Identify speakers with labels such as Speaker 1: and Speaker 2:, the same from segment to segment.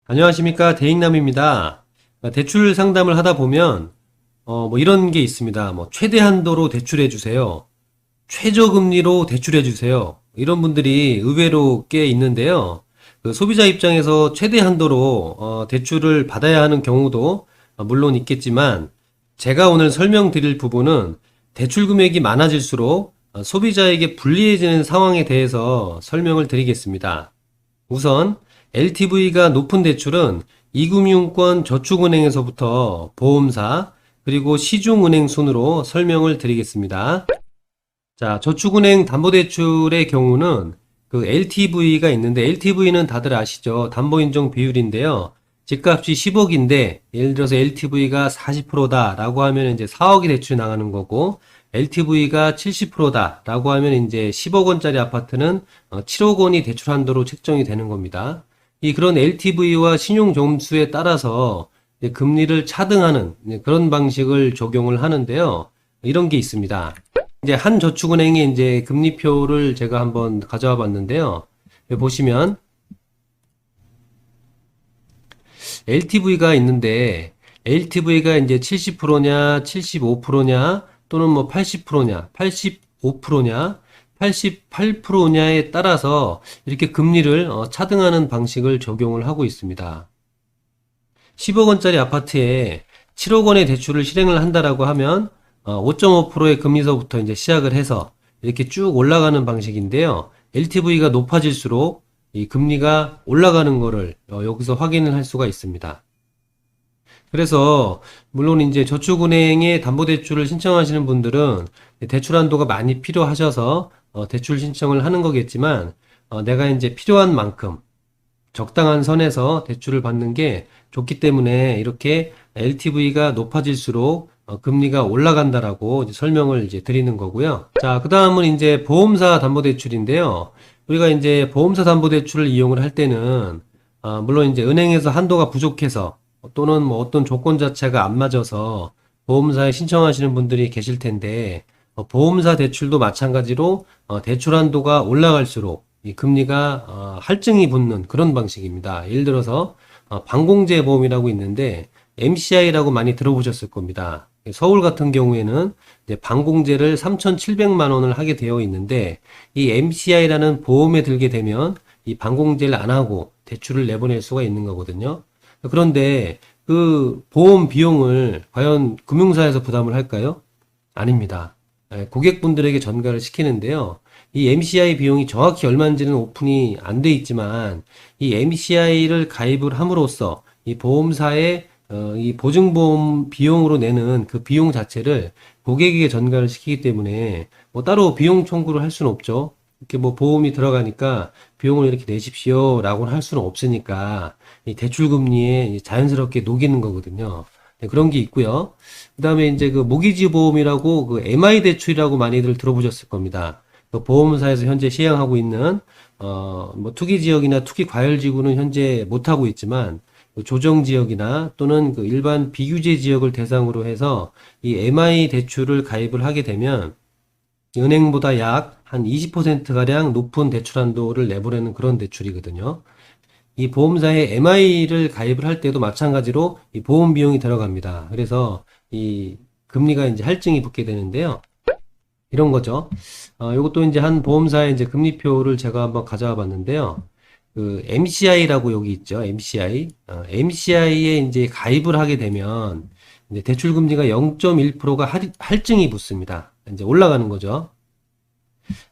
Speaker 1: 안녕하십니까. 대익남입니다. 대출 상담을 하다 보면, 뭐 이런 게 있습니다. 뭐, 최대 한도로 대출해 주세요. 최저금리로 대출해 주세요. 이런 분들이 의외로 꽤 있는데요. 그 소비자 입장에서 최대 한도로, 대출을 받아야 하는 경우도 물론 있겠지만, 제가 오늘 설명드릴 부분은 대출 금액이 많아질수록 소비자에게 불리해지는 상황에 대해서 설명을 드리겠습니다. 우선 LTV가 높은 대출은 이금융권 저축은행에서부터 보험사 그리고 시중은행 순으로 설명을 드리겠습니다. 자, 저축은행 담보대출의 경우는 그 LTV가 있는데 LTV는 다들 아시죠? 담보인정 비율인데요. 집값이 10억인데 예를 들어서 LTV가 40%다 라고 하면 이제 4억이 대출이 나가는 거고 LTV가 70%다 라고 하면 이제 10억 원짜리 아파트는 7억 원이 대출 한도로 책정이 되는 겁니다. 이 그런 LTV와 신용 점수에 따라서 이제 금리를 차등하는 그런 방식을 적용을 하는데요. 이런 게 있습니다. 이제 한 저축은행의 이제 금리표를 제가 한번 가져와 봤는데요. 여기 보시면 LTV가 있는데 LTV가 이제 70%냐, 75%냐, 또는 뭐 80%냐, 85%냐, 88%냐에 따라서 이렇게 금리를 차등하는 방식을 적용을 하고 있습니다. 10억 원짜리 아파트에 7억 원의 대출을 실행을 한다라고 하면 5.5%의 금리서부터 이제 시작을 해서 이렇게 쭉 올라가는 방식인데요. LTV가 높아질수록 이 금리가 올라가는 거를 여기서 확인을 할 수가 있습니다. 그래서 물론 이제 저축은행에 담보대출을 신청하시는 분들은 대출 한도가 많이 필요하셔서 대출 신청을 하는 거겠지만 내가 이제 필요한 만큼 적당한 선에서 대출을 받는 게 좋기 때문에 이렇게 LTV가 높아질수록 금리가 올라간다라고 이제 설명을 이제 드리는 거고요. 자, 그 다음은 이제 보험사 담보대출인데요. 우리가 이제 보험사 담보대출을 이용을 할 때는 물론 이제 은행에서 한도가 부족해서 또는 뭐 어떤 조건 자체가 안 맞아서 보험사에 신청하시는 분들이 계실 텐데 보험사 대출도 마찬가지로 대출 한도가 올라갈수록 이 금리가 할증이 붙는 그런 방식입니다. 예를 들어서 방공제 보험이라고 있는데 MCI라고 많이 들어보셨을 겁니다. 서울 같은 경우에는 이제 방공제를 3,700만 원을 하게 되어 있는데 이 MCI라는 보험에 들게 되면 이 방공제를 안 하고 대출을 내보낼 수가 있는 거거든요. 그런데 그 보험 비용을 과연 금융사에서 부담을 할까요? 아닙니다. 고객분들에게 전가를 시키는데요. 이 MCI 비용이 정확히 얼마인지는 오픈이 안 돼 있지만 이 MCI를 가입을 함으로써 이 보험사의 이 보증보험 비용으로 내는 그 비용 자체를 고객에게 전가를 시키기 때문에 뭐 따로 비용 청구를 할 수는 없죠. 이렇게 뭐 보험이 들어가니까 비용을 이렇게 내십시오 라고 할 수는 없으니까 이 대출 금리에 자연스럽게 녹이는 거거든요. 네, 그런 게 있고요. 그 다음에 이제 그 모기지 보험이라고 그 MI 대출이라고 많이들 들어보셨을 겁니다. 그 보험사에서 현재 시행하고 있는 뭐 투기 지역이나 투기 과열 지구는 현재 못 하고 있지만 그 조정 지역이나 또는 그 일반 비규제 지역을 대상으로 해서 이 MI 대출을 가입을 하게 되면 은행보다 약 한 20%가량 높은 대출 한도를 내보내는 그런 대출이거든요. 이 보험사에 MI를 가입을 할 때도 마찬가지로 이 보험 비용이 들어갑니다. 그래서 이 금리가 이제 할증이 붙게 되는데요. 이런 거죠. 요것도 이제 한 보험사의 이제 금리표를 제가 한번 가져와 봤는데요. 그 MCI라고 여기 있죠. MCI. MCI에 이제 가입을 하게 되면 이제 대출 금리가 0.1%가 할증이 붙습니다. 이제 올라가는 거죠.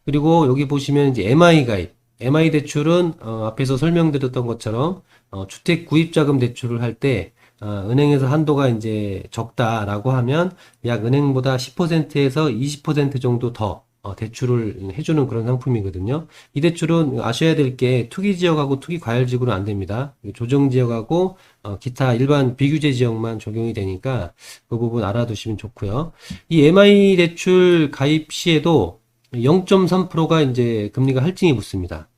Speaker 1: 그리고 여기 보시면 이제 MI 가입. MI 대출은 앞에서 설명드렸던 것처럼 주택 구입자금 대출을 할 때 은행에서 한도가 이제 적다라고 하면 약 은행보다 10%에서 20% 정도 더 대출을 해주는 그런 상품이거든요. 이 대출은 아셔야 될 게 투기 지역하고 투기 과열 지역은 안 됩니다. 조정 지역하고 기타 일반 비규제 지역만 적용이 되니까 그 부분 알아두시면 좋고요. 이 MI 대출 가입 시에도 0.3%가 이제 금리가 할증이 붙습니다.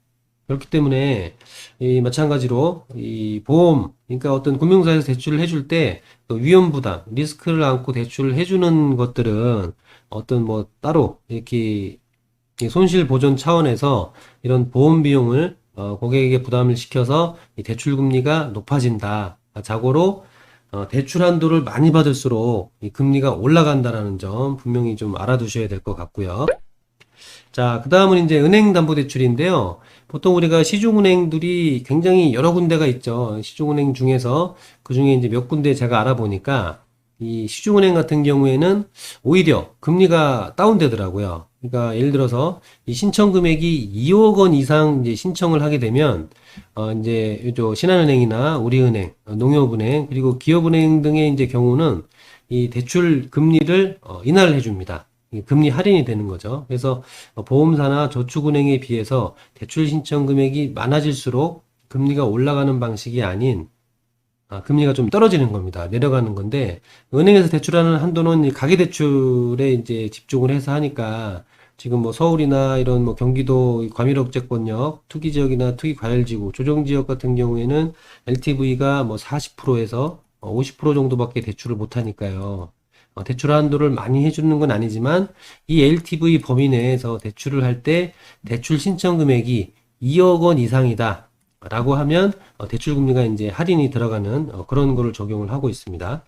Speaker 1: 그렇기 때문에 이 마찬가지로 이 보험, 그러니까 어떤 금융사에서 대출을 해줄 때그 위험 부담, 리스크를 안고 대출을 해주는 것들은 어떤 뭐 따로 이렇게 손실 보전 차원에서 이런 보험 비용을 고객에게 부담을 시켜서 이 대출 금리가 높아진다. 자고로 대출 한도를 많이 받을수록 이 금리가 올라간다라는 점 분명히 좀 알아두셔야 될 것 같고요. 자, 그 다음은 이제 은행담보대출인데요. 보통 우리가 시중은행들이 굉장히 여러 군데가 있죠. 시중은행 중에서 그 중에 이제 몇 군데 제가 알아보니까 이 시중은행 같은 경우에는 오히려 금리가 다운되더라고요. 그러니까 예를 들어서 이 신청 금액이 2억 원 이상 이제 신청을 하게 되면 이제 요저 신한은행이나 우리은행, 농협은행 그리고 기업은행 등의 이제 경우는 이 대출 금리를 인하를 해줍니다. 금리 할인이 되는 거죠. 그래서 보험사나 저축은행에 비해서 대출 신청 금액이 많아질수록 금리가 올라가는 방식이 아닌 금리가 좀 떨어지는 겁니다. 내려가는 건데 은행에서 대출하는 한도는 이 가계대출에 이제 집중을 해서 하니까 지금 뭐 서울이나 이런 뭐 경기도 과밀억제권역, 투기지역이나 투기과열지구, 조정지역 같은 경우에는 LTV가 뭐 40%에서 50% 정도밖에 대출을 못 하니까요. 대출 한도를 많이 해주는 건 아니지만 이 LTV 범위 내에서 대출을 할 때 대출 신청 금액이 2억 원 이상이다 라고 하면 대출 금리가 이제 할인이 들어가는 그런 거를 적용을 하고 있습니다.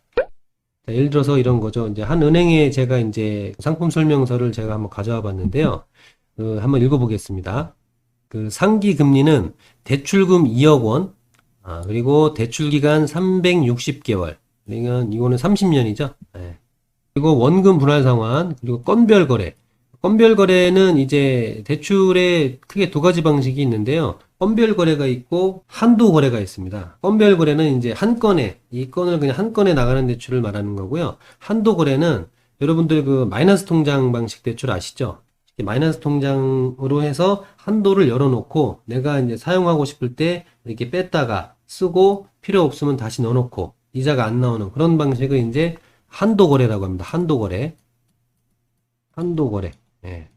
Speaker 1: 자, 예를 들어서 이런 거죠. 이제 한 은행에 제가 이제 상품 설명서를 제가 한번 가져와 봤는데요. 한번 읽어보겠습니다. 그 상기 금리는 대출금 2억 원, 그리고 대출 기간 360개월. 그러니까 이거는 30년이죠. 그리고 원금 분할 상환, 그리고 건별 거래. 건별 거래는 이제 대출에 크게 두 가지 방식이 있는데요. 건별 거래가 있고 한도 거래가 있습니다. 건별 거래는 이제 한 건에, 이 건을 그냥 한 건에 나가는 대출을 말하는 거고요. 한도 거래는 여러분들 그 마이너스 통장 방식 대출 아시죠? 마이너스 통장으로 해서 한도를 열어놓고 내가 이제 사용하고 싶을 때 이렇게 뺐다가 쓰고 필요 없으면 다시 넣어놓고 이자가 안 나오는 그런 방식을 이제 한도 거래라고 합니다. 한도 거래. 한도 거래. 예.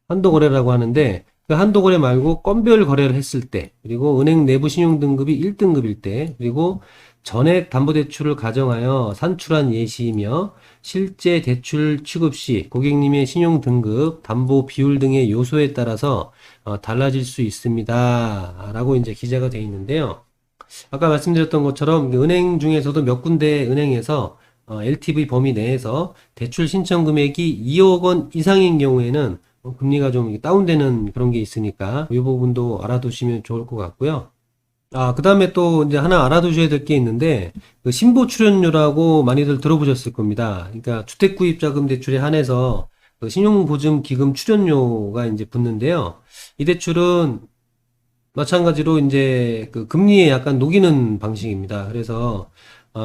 Speaker 1: 한도 거래라고 하는데 그 한도 거래 말고 건별 거래를 했을 때 그리고 은행 내부 신용 등급이 1등급일 때 그리고 전액 담보대출을 가정하여 산출한 예시이며 실제 대출 취급 시 고객님의 신용 등급, 담보 비율 등의 요소에 따라서 달라질 수 있습니다. 라고 이제 기재가 되어 있는데요. 아까 말씀드렸던 것처럼 은행 중에서도 몇 군데 은행에서 LTV 범위 내에서 대출 신청 금액이 2억 원 이상인 경우에는 금리가 좀 다운되는 그런 게 있으니까 이 부분도 알아두시면 좋을 것 같고요. 그 다음에 또 이제 하나 알아두셔야 될 게 있는데 그 신보 출연료라고 많이들 들어보셨을 겁니다. 그러니까 주택구입자금 대출에 한해서 그 신용보증기금 출연료가 이제 붙는데요. 이 대출은 마찬가지로 이제 그 금리에 약간 녹이는 방식입니다. 그래서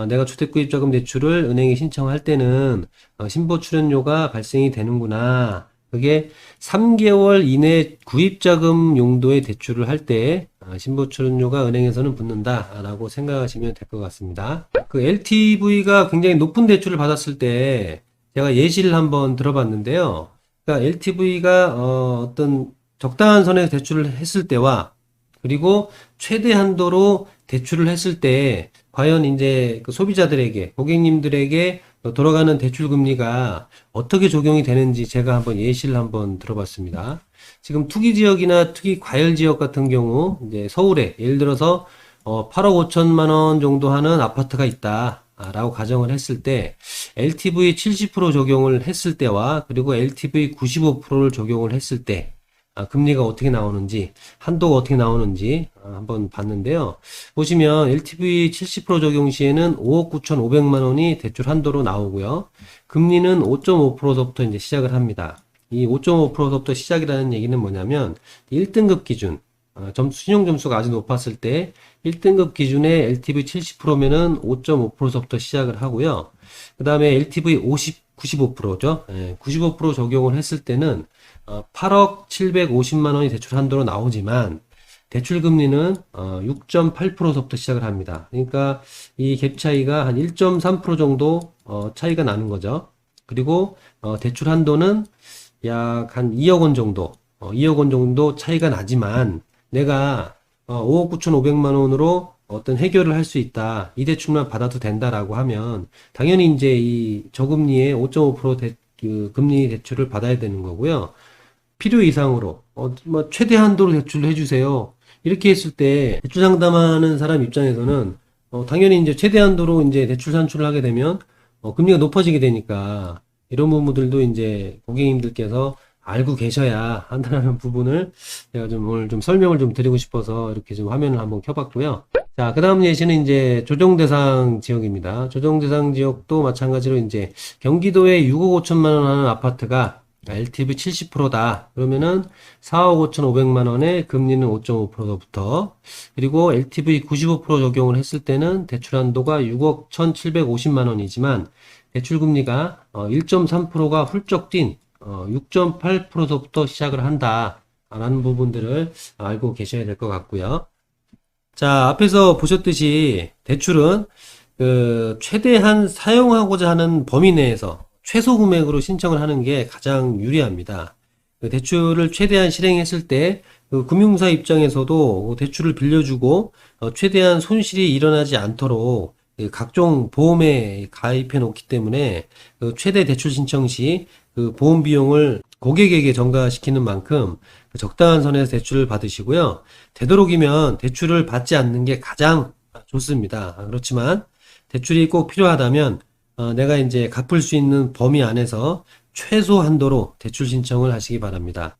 Speaker 1: 내가 주택구입자금 대출을 은행에 신청할 때는 신보 출연료가 발생이 되는구나. 그게 3개월 이내 구입자금 용도의 대출을 할 때 신보 출연료가 은행에서는 붙는다라고 생각하시면 될 것 같습니다. 그 LTV가 굉장히 높은 대출을 받았을 때 제가 예시를 한번 들어봤는데요. 그러니까 LTV가 어떤 적당한 선에서 대출을 했을 때와 그리고 최대 한도로 대출을 했을 때 과연 이제 그 소비자들에게 고객님들에게 돌아가는 대출 금리가 어떻게 적용이 되는지 제가 한번 예시를 한번 들어봤습니다. 지금 투기 지역이나 투기 과열 지역 같은 경우 이제 서울에 예를 들어서 8억 5천만 원 정도 하는 아파트가 있다. 라고 가정을 했을 때 LTV 70% 적용을 했을 때와 그리고 LTV 95%를 적용을 했을 때 금리가 어떻게 나오는지, 한도가 어떻게 나오는지 한번 봤는데요. 보시면 LTV 70% 적용 시에는 5억 9,500만 원이 대출 한도로 나오고요. 금리는 5.5%서부터 이제 시작을 합니다. 이 5.5%서부터 시작이라는 얘기는 뭐냐면 1등급 기준, 신용 점수가 아주 높았을 때 1등급 기준의 LTV 70%면은 5.5%서부터 시작을 하고요. 그 다음에 LTV 95%죠. 95% 적용을 했을 때는 8억 750만 원이 대출 한도로 나오지만 대출 금리는 6.8%서부터 시작을 합니다. 그러니까 이 갭 차이가 한 1.3% 정도 차이가 나는 거죠. 그리고 대출 한도는 약 한 2억 원 정도, 2억 원 정도 차이가 나지만 내가 5억 9,500만 원으로 어떤 해결을 할 수 있다. 이 대출만 받아도 된다라고 하면 당연히 이제 이 저금리의 5.5% 그 금리 대출을 받아야 되는 거고요. 필요 이상으로 뭐 최대 한도로 대출을 해주세요. 이렇게 했을 때 대출 상담하는 사람 입장에서는 당연히 이제 최대한도로 이제 대출 산출을 하게 되면 금리가 높아지게 되니까 이런 부분들도 이제 고객님들께서 알고 계셔야 한다는 부분을 제가 좀 오늘 좀 설명을 좀 드리고 싶어서 이렇게 좀 화면을 한번 켜봤고요. 자, 그 다음 예시는 이제 조정 대상 지역입니다. 조정 대상 지역도 마찬가지로 이제 경기도에 6억 5천만 원 하는 아파트가 LTV 70%다. 그러면은 4억 5천 5백만 원에 금리는 5.5%부터 그리고 LTV 95% 적용을 했을 때는 대출 한도가 6억 1,750만 원이지만 대출 금리가 1.3%가 훌쩍 뛴 6.8%부터 시작을 한다. 라는 부분들을 알고 계셔야 될 것 같고요. 자, 앞에서 보셨듯이 대출은 최대한 사용하고자 하는 범위 내에서 최소 금액으로 신청을 하는 게 가장 유리합니다. 대출을 최대한 실행했을 때 금융사 입장에서도 대출을 빌려주고 최대한 손실이 일어나지 않도록 각종 보험에 가입해 놓기 때문에 최대 대출 신청 시 보험 비용을 고객에게 전가시키는 만큼 적당한 선에서 대출을 받으시고요. 되도록이면 대출을 받지 않는 게 가장 좋습니다. 그렇지만 대출이 꼭 필요하다면 내가 이제 갚을 수 있는 범위 안에서 최소 한도로 대출 신청을 하시기 바랍니다.